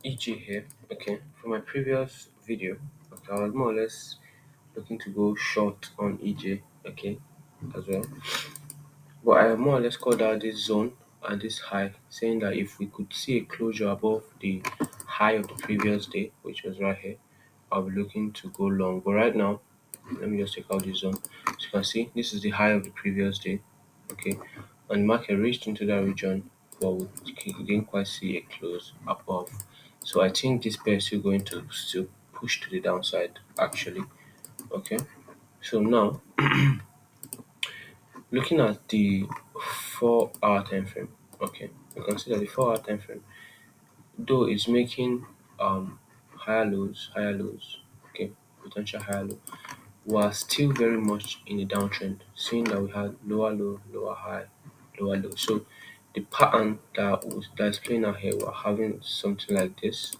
EG here. Okay, from my previous video, okay, I was more or less looking to go short on EJ, okay, as well. But I more or less called out this zone and this high, saying that if we could see a closure above the high of the previous day, which was right here, I'll be looking to go long. But right now, let me just take out this zone. So you can see this is the high of the previous day, okay, and the market reached into that region, but we didn't quite see a close above. So I think this pair is still going to still push to the downside actually. Okay. So now looking at the 4 hour time frame, okay, you can see that the 4 hour time frame, though it's making higher lows, okay, potential higher low, we are still very much in a downtrend, seeing that we had lower low, lower high, lower low. So the pattern that's playing out here, we're having something like this.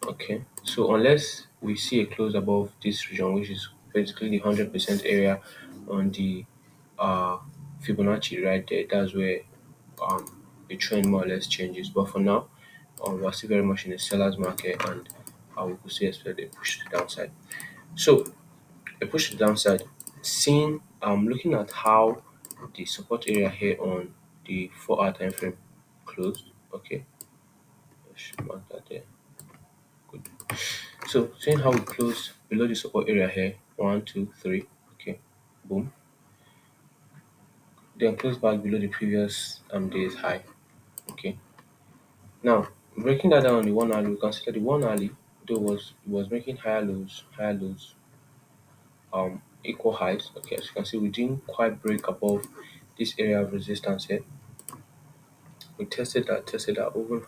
Okay, so unless we see a close above this region, which is basically the 100% area on the uh, Fibonacci right there, that's where the trend more or less changes. But for now, we're still very much in a seller's market, and we could see expect a push to the downside. So a push to the downside, seeing looking at how the support area here on the 4 hour time frame closed. Okay, let's mark that there. Good. So seeing how we close below the support area here, one, two, three, okay, boom. Then close back below the previous day's high, okay. Now breaking that down on the 1 hour, we consider the 1 hourly, though was making higher lows, equal highs. Okay, as you can see, we didn't quite break above this area of resistance here. We tested that over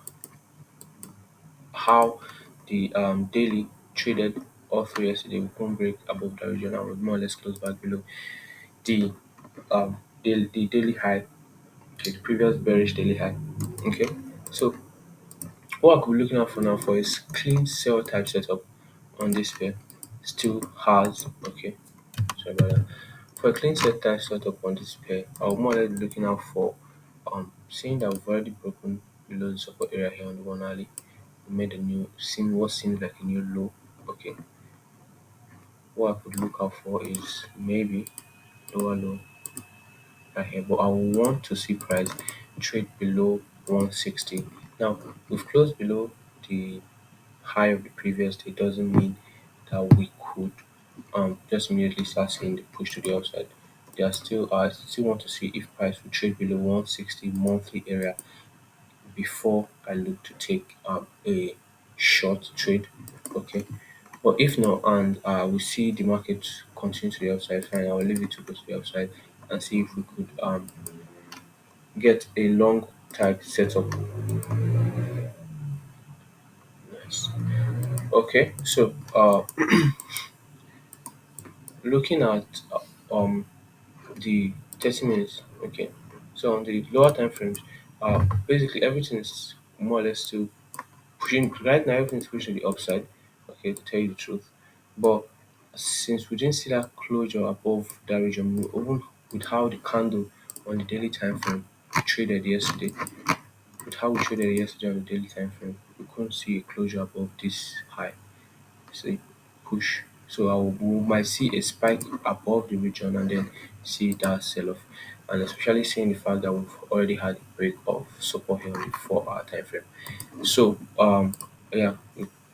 how the daily traded all through yesterday. We couldn't break above that region and we more or less close back below the the daily high, okay, the previous bearish daily high. Okay, so what I could be looking out for now for is clean sell type setup on this pair. Still has, okay, sorry about that. For a clean set type setup on this pair, I'll more or less be looking out for seeing that we've already broken below the support area here on the 1 hourly. We made a new seem what seems like a new low. Okay, what I could look out for is maybe lower low right here, but I will want to see price trade below 160. Now we've closed below the high of the previous day, doesn't mean that we could just immediately start seeing the push to the upside. There are still I still want to see if price will trade below 160 monthly area before I look to take a short trade. Okay, but if not, and we see the market continue to the upside, fine, I'll leave it to go to the upside and see if we could get a long type setup. Nice. Okay, so looking at the 30 minutes. Okay, so on the lower time frames, basically everything is more or less still pushing right now. Everything is pushing the upside. Okay, to tell you the truth, but since we didn't see that closure above that region, even with how the candle on the daily time frame traded yesterday, with how we traded yesterday on the daily time frame, we couldn't see a closure above this high. See, push. So we might see a spike above the region and then see that sell off. And especially seeing the fact that we've already had a break of support here on the 4 hour time frame. So yeah,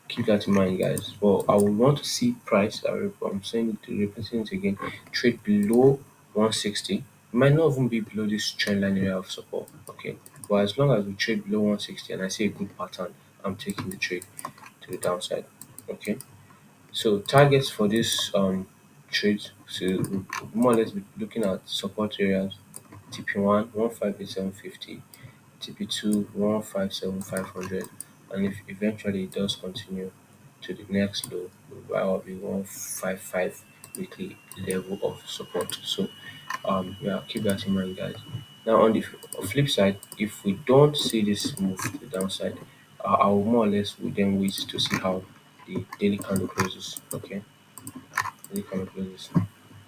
keep that in mind, guys. But I would want to see price. I'm saying to repeating it again, trade below 160. It might not even be below this trend line area of support. Okay, but as long as we trade below 160 and I see a good pattern, I'm taking the trade to the downside. Okay. So targets for this trade, so we more or less be looking at support areas: TP1 158,750, TP2 157,500, and if eventually it does continue to the next low, probably 155 weekly level of support. So yeah, keep that in mind, guys. Now on the flip side, if we don't see this move to the downside, I will more or less would then wait to see how the daily candle closes. Okay, daily candle closes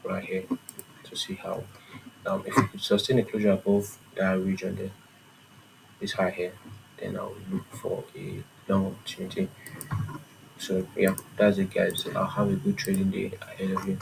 right here to see how if we could sustain a closure above that region there, this high here, then I'll look for a long opportunity. So yeah, that's it guys. I'll have a good trading day ahead of you.